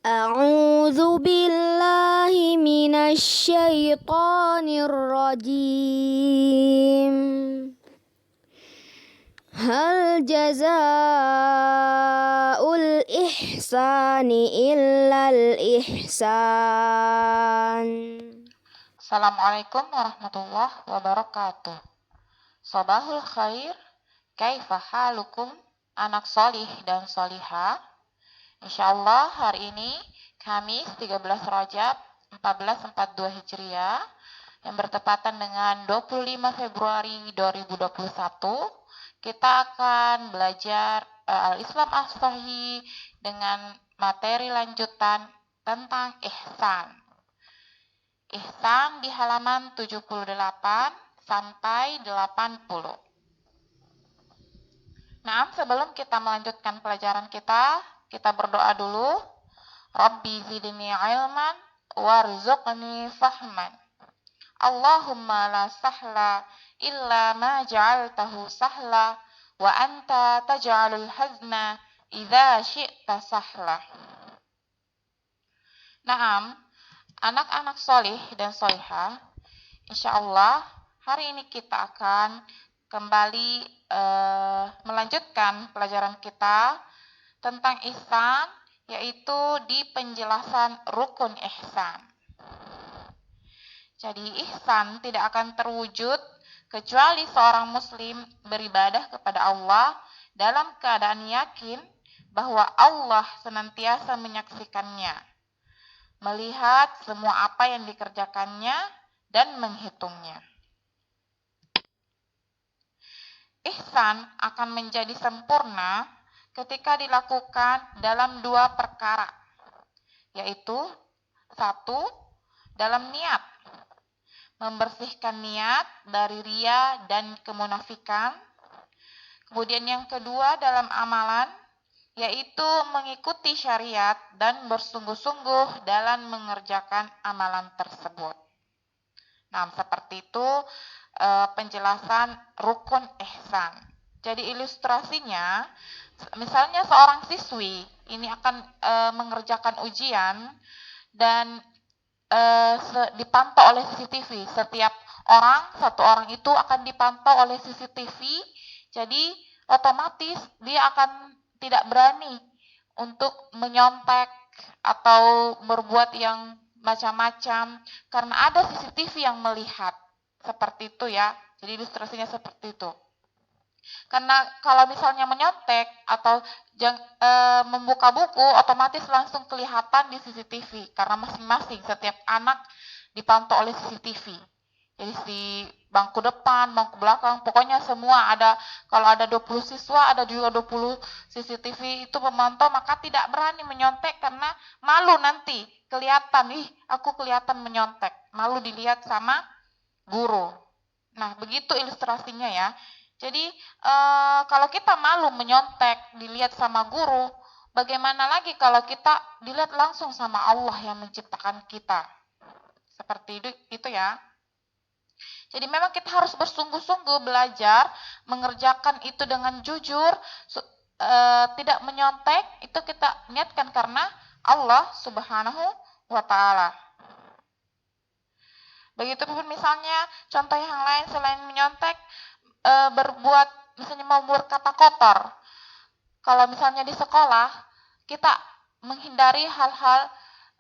أعوذ بالله من الشيطان الرجيم هل جزاء الإحسان إلا الإحسان. Assalamualaikum warahmatullahi wabarakatuh. Sobahul khair, kaifa halukum, anak solih dan solihah. Insyaallah hari ini Kamis 13 Rajab 1442 Hijriah yang bertepatan dengan 25 Februari 2021, kita akan belajar Al-Islam As-Sahih dengan materi lanjutan tentang ihsan. Ihsan di halaman 78 sampai 80. Nah, sebelum kita melanjutkan pelajaran kita berdoa dulu. Rabbi zidni ilman warzuqni fahman. Allahumma la sahla illa ma ja'altahu sahla wa anta taj'alul hazna idza syi'ta sahla. Naam, anak-anak solih dan solihah, insya Allah hari ini kita akan kembali melanjutkan pelajaran kita tentang ihsan, yaitu di penjelasan rukun ihsan. Jadi ihsan tidak akan terwujud kecuali seorang muslim beribadah kepada Allah dalam keadaan yakin bahwa Allah senantiasa menyaksikannya, melihat semua apa yang dikerjakannya dan menghitungnya. Ihsan akan menjadi sempurna ketika dilakukan dalam dua perkara, yaitu satu, dalam niat, membersihkan niat dari riya dan kemunafikan. Kemudian yang kedua, dalam amalan, yaitu mengikuti syariat dan bersungguh-sungguh dalam mengerjakan amalan tersebut. Nah, seperti itu penjelasan rukun ihsan. Jadi ilustrasinya, misalnya seorang siswi ini akan mengerjakan ujian dan dipantau oleh CCTV. Setiap satu orang itu akan dipantau oleh CCTV. Jadi otomatis dia akan tidak berani untuk menyontek atau berbuat yang macam-macam karena ada CCTV yang melihat. Seperti itu ya. Jadi ilustrasinya seperti itu. Karena kalau misalnya menyontek atau membuka buku, otomatis langsung kelihatan di CCTV. Karena masing-masing setiap anak dipantau oleh CCTV. Jadi di bangku depan, bangku belakang, pokoknya semua ada. Kalau ada 20 siswa, ada juga 20 CCTV itu memantau, maka tidak berani menyontek karena malu nanti kelihatan, aku kelihatan menyontek. Malu dilihat sama guru. Nah, begitu ilustrasinya ya. Jadi kalau kita malu menyontek, dilihat sama guru, bagaimana lagi kalau kita dilihat langsung sama Allah yang menciptakan kita? Seperti itu ya. Jadi memang kita harus bersungguh-sungguh belajar, mengerjakan itu dengan jujur, tidak menyontek, itu kita niatkan karena Allah Subhanahu wa Ta'ala. Begitupun misalnya contoh yang lain selain menyontek, berbuat misalnya mau berkata kotor. Kalau misalnya di sekolah kita menghindari hal-hal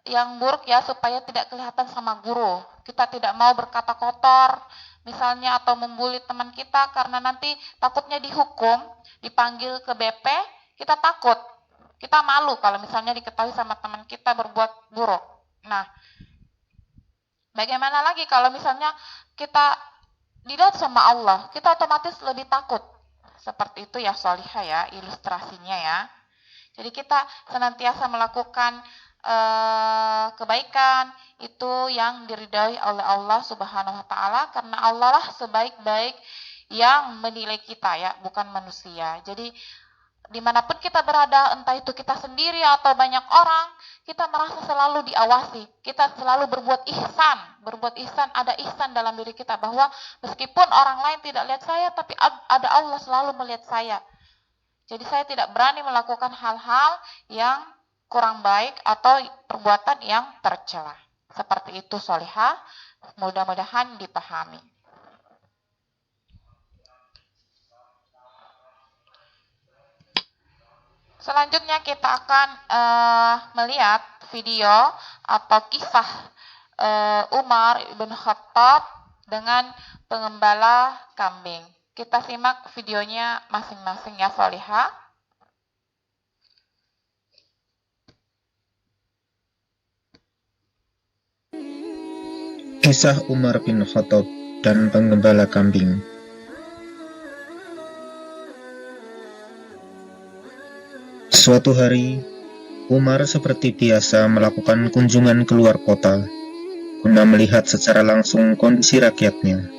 yang buruk ya supaya tidak kelihatan sama guru. Kita tidak mau berkata kotor misalnya atau membuli teman kita karena nanti takutnya dihukum, dipanggil ke BP, kita takut. Kita malu kalau misalnya diketahui sama teman kita berbuat buruk. Nah, bagaimana lagi kalau misalnya kita dilihat sama Allah, kita otomatis lebih takut. Seperti itu ya solihah ya, ilustrasinya ya. Jadi kita senantiasa melakukan kebaikan itu yang diridhai oleh Allah Subhanahu wa Ta'ala, karena Allah lah sebaik-baik yang menilai kita ya, bukan manusia. Jadi dimanapun kita berada, entah itu kita sendiri atau banyak orang, kita merasa selalu diawasi. Kita selalu berbuat ihsan, ada ihsan dalam diri kita bahwa meskipun orang lain tidak lihat saya, tapi ada Allah selalu melihat saya. Jadi saya tidak berani melakukan hal-hal yang kurang baik atau perbuatan yang tercela. Seperti itu Solihah, mudah-mudahan dipahami. Selanjutnya kita akan melihat video atau kisah Umar bin Khattab dengan pengembala kambing. Kita simak videonya masing-masing ya Solihah. Kisah Umar bin Khattab dan pengembala kambing. Suatu hari, Umar seperti biasa melakukan kunjungan keluar kota guna melihat secara langsung kondisi rakyatnya.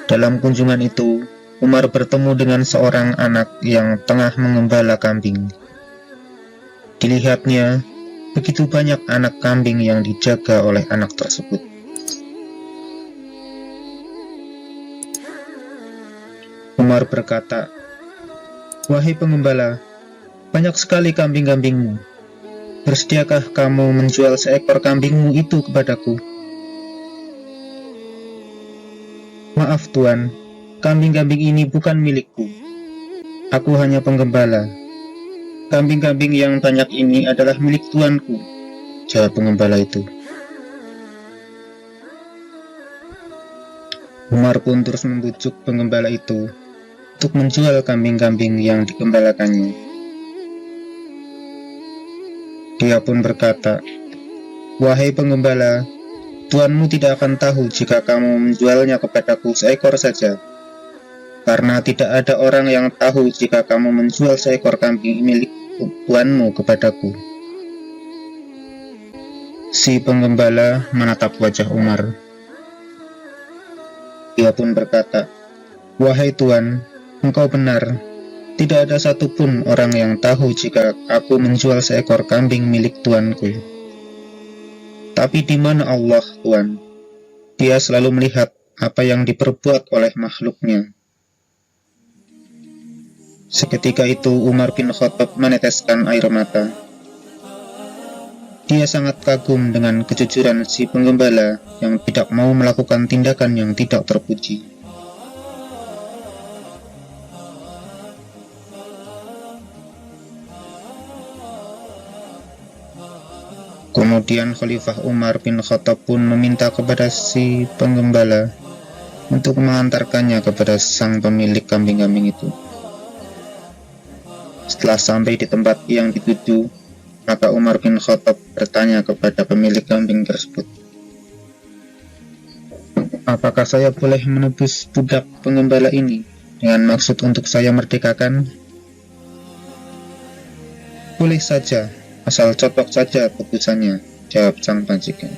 Dalam kunjungan itu, Umar bertemu dengan seorang anak yang tengah mengembala kambing. Dilihatnya, begitu banyak anak kambing yang dijaga oleh anak tersebut. Umar berkata, "Wahai pengembala, banyak sekali kambing-kambingmu. Bersediakah kamu menjual seekor kambingmu itu kepadaku?" "Maaf Tuan, kambing-kambing ini bukan milikku. Aku hanya penggembala. Kambing-kambing yang banyak ini adalah milik tuanku," jawab pengembala itu. Umar pun terus membujuk pengembala itu untuk menjual kambing-kambing yang digembalakannya. Dia pun berkata, "Wahai penggembala, tuanmu tidak akan tahu jika kamu menjualnya kepadaku seekor saja, karena tidak ada orang yang tahu jika kamu menjual seekor kambing milik tuanmu kepadaku." Si penggembala menatap wajah Umar. Dia pun berkata, "Wahai Tuan, engkau benar. Tidak ada satupun orang yang tahu jika aku menjual seekor kambing milik tuanku. Tapi di mana Allah, Tuan? Dia selalu melihat apa yang diperbuat oleh makhluknya." Seketika itu Umar bin Khattab meneteskan air mata. Dia sangat kagum dengan kejujuran si penggembala yang tidak mau melakukan tindakan yang tidak terpuji. Kemudian Khalifah Umar bin Khattab pun meminta kepada si penggembala untuk mengantarkannya kepada sang pemilik kambing-kambing itu. Setelah sampai di tempat yang dituju, maka Umar bin Khattab bertanya kepada pemilik kambing tersebut, "Apakah saya boleh menebus budak pengembala ini dengan maksud untuk saya merdekakan?" "Boleh saja, asal cocok saja tebusannya," jawab sang majikan.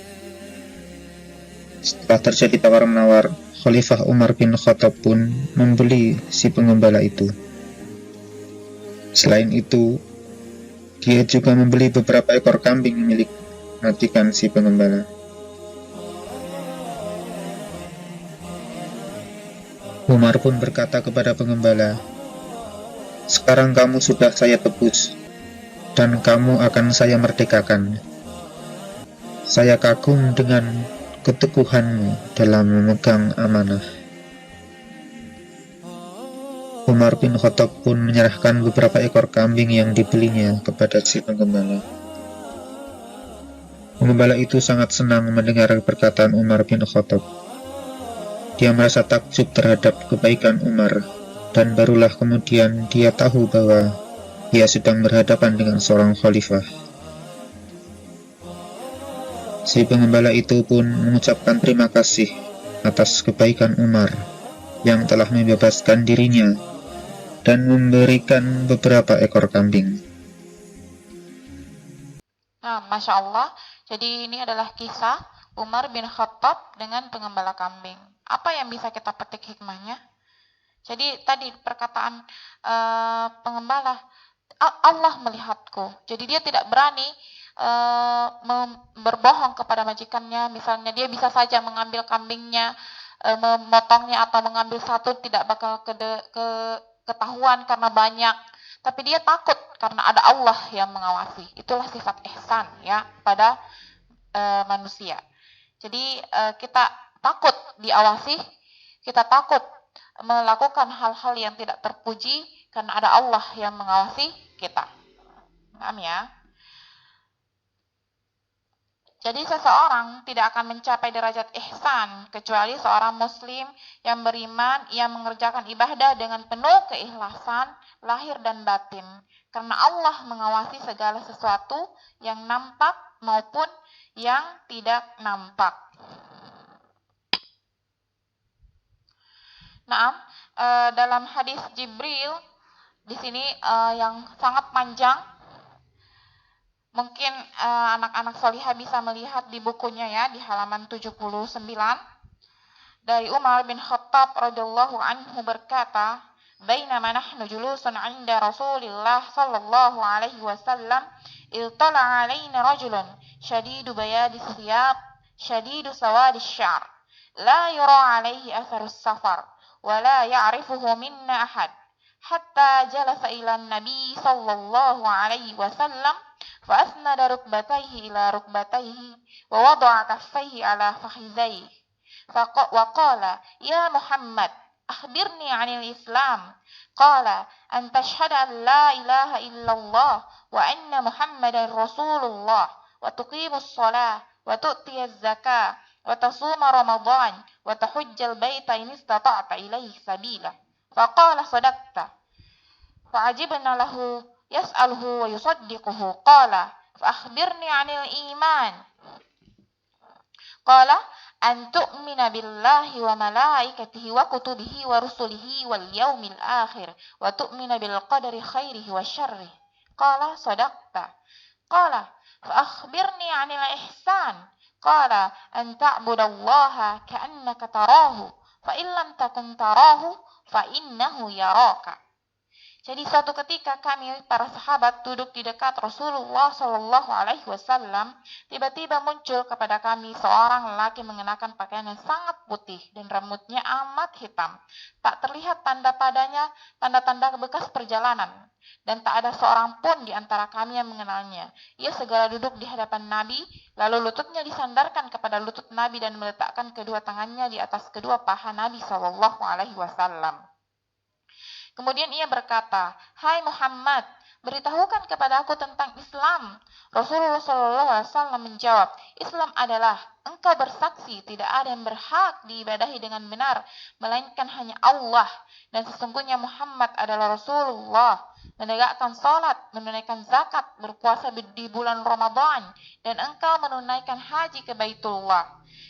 Setelah terjadi tawar-menawar, Khalifah Umar bin Khattab pun membeli si pengembala itu. Selain itu, dia juga membeli beberapa ekor kambing milik majikan si pengembala. Umar pun berkata kepada pengembala, "Sekarang kamu sudah saya tebus, dan kamu akan saya merdekakan. Saya kagum dengan keteguhanmu dalam memegang amanah." Umar bin Khattab pun menyerahkan beberapa ekor kambing yang dibelinya kepada si penggembala. Penggembala itu sangat senang mendengar perkataan Umar bin Khattab. Dia merasa takjub terhadap kebaikan Umar, dan barulah kemudian dia tahu bahwa dia sedang berhadapan dengan seorang khalifah. Si pengembala itu pun mengucapkan terima kasih atas kebaikan Umar yang telah membebaskan dirinya dan memberikan beberapa ekor kambing. Nah, Masya Allah, jadi ini adalah kisah Umar bin Khattab dengan pengembala kambing. Apa yang bisa kita petik hikmahnya? Jadi tadi perkataan pengembala, Allah melihatku. Jadi dia tidak berani berbohong kepada majikannya. Misalnya dia bisa saja mengambil kambingnya, memotongnya atau mengambil satu, tidak bakal ketahuan karena banyak. tapi dia takut karena ada Allah yang mengawasi. Itulah sifat ihsan ya pada manusia. Jadi kita takut diawasi, kita takut melakukan hal-hal yang tidak terpuji karena ada Allah yang mengawasi kita. Paham ya? Jadi seseorang tidak akan mencapai derajat ihsan kecuali seorang muslim yang beriman, yang mengerjakan ibadah dengan penuh keikhlasan lahir dan batin. Karena Allah mengawasi segala sesuatu yang nampak maupun yang tidak nampak. Nah, dalam hadis Jibril di sini yang sangat panjang, mungkin anak-anak solihah bisa melihat di bukunya ya, di halaman 79. Dari Umar bin Khattab radhiyallahu anhu berkata, "Bainama nahnu julusun 'inda Rasulillah sallallahu alaihi wasallam, iltala 'alaina rajulun shadidu bayadis thiyab, shadidu sawadis sya'r, la yura 'alaihi atharus safar, wa la ya'rifuhu minna ahad, hatta jalasa ila an-nabi sallallahu alaihi wasallam فأسند ركبتيه إلى ركبتيه ووضع كفيه على فخذيه وقال يا محمد أخبرني عن الإسلام قال أن تشهد أن لا إله إلا الله وأن محمدا رسول الله وتقيم الصلاة وتؤتي الزكاة وتصوم رمضان وتحج البيت إن استطعت إليه سبيلا فقال صدقت فعجبنا له يسأله ويصدقه قال فأخبرني عن الإيمان قال أن تؤمن بالله وملائكته وكتبه ورسله واليوم الآخر وتؤمن بالقدر خيره وشره قال صدقت قال فأخبرني عن الإحسان قال أن تعبد الله كأنك تراه فإن لم تكن تراه فإنه يراك. Jadi suatu ketika kami para sahabat duduk di dekat Rasulullah Shallallahu Alaihi Wasallam, tiba-tiba muncul kepada kami seorang lelaki mengenakan pakaian yang sangat putih dan rambutnya amat hitam. Tak terlihat tanda padanya, tanda-tanda bekas perjalanan, dan tak ada seorang pun di antara kami yang mengenalnya. Ia segera duduk di hadapan Nabi, lalu lututnya disandarkan kepada lutut Nabi dan meletakkan kedua tangannya di atas kedua paha Nabi Shallallahu Alaihi Wasallam. Kemudian ia berkata, "Hai Muhammad, beritahukan kepada aku tentang Islam." Rasulullah SAW menjawab, "Islam adalah engkau bersaksi tidak ada yang berhak diibadahi dengan benar, melainkan hanya Allah, dan sesungguhnya Muhammad adalah Rasulullah, menegakkan salat, menunaikan zakat, berpuasa di bulan Ramadan, dan engkau menunaikan haji ke Baitullah.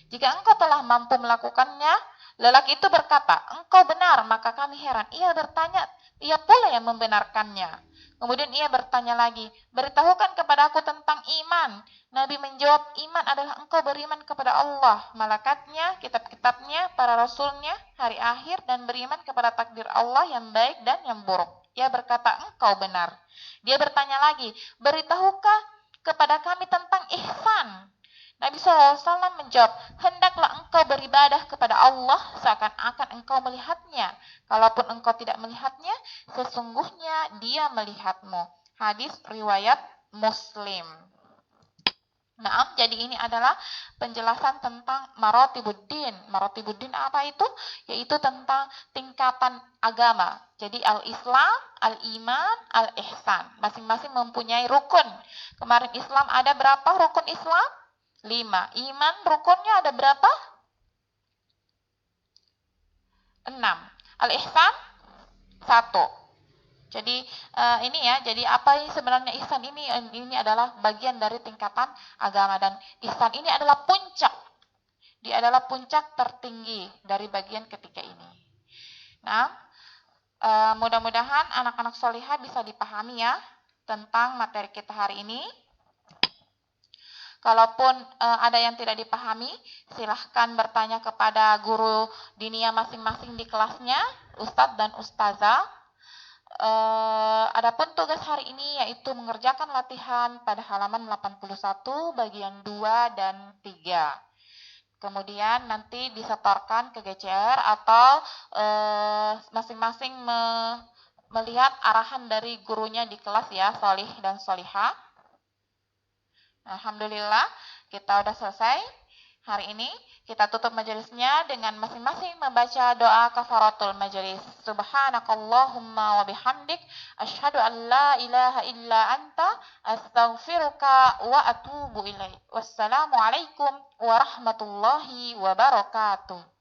Jika engkau telah mampu melakukannya." Lelaki itu berkata, "Engkau benar." Maka kami heran. Ia bertanya, ia pula yang membenarkannya. Kemudian ia bertanya lagi, "Beritahukan kepada aku tentang iman." Nabi menjawab, "Iman adalah engkau beriman kepada Allah, malaikatnya, kitab-kitabnya, para rasulnya, hari akhir, dan beriman kepada takdir Allah yang baik dan yang buruk." Ia berkata, "Engkau benar." Dia bertanya lagi, "Beritahukah kepada kami tentang ihsan?" Nabi SAW menjawab, "Hendaklah engkau beribadah kepada Allah seakan-akan engkau melihatnya. Kalaupun engkau tidak melihatnya, sesungguhnya dia melihatmu." Hadis riwayat Muslim. Nah, jadi ini adalah penjelasan tentang maratibuddin. Maratibuddin apa itu? Yaitu tentang tingkatan agama. Jadi al-Islam, al-Iman, al-Ihsan. Masing-masing mempunyai rukun. Kemarin Islam ada berapa rukun Islam? 5. Iman rukunnya ada berapa? 6. Al-Ihsan 1. Jadi ini ya, jadi apa yang sebenarnya ihsan ini adalah bagian dari tingkatan agama, dan ihsan ini adalah puncak. Dia adalah puncak tertinggi dari bagian ketiga ini. Nah, mudah-mudahan anak-anak solihah bisa dipahami ya tentang materi kita hari ini. Kalaupun ada yang tidak dipahami, silahkan bertanya kepada guru dinia masing-masing di kelasnya, Ustadz dan Ustazah. Adapun tugas hari ini yaitu mengerjakan latihan pada halaman 81, bagian 2 dan 3. Kemudian nanti disetorkan ke GCR atau masing-masing melihat arahan dari gurunya di kelas ya, Solih dan Solihah. Alhamdulillah, kita udah selesai. Hari ini kita tutup majelisnya dengan masing-masing membaca doa kafaratul majelis. Subhanakallahumma wa bihamdik, asyhadu an la ilaha illa anta, astaghfiruka wa atubu ilaik. Wassalamualaikum warahmatullahi wabarakatuh.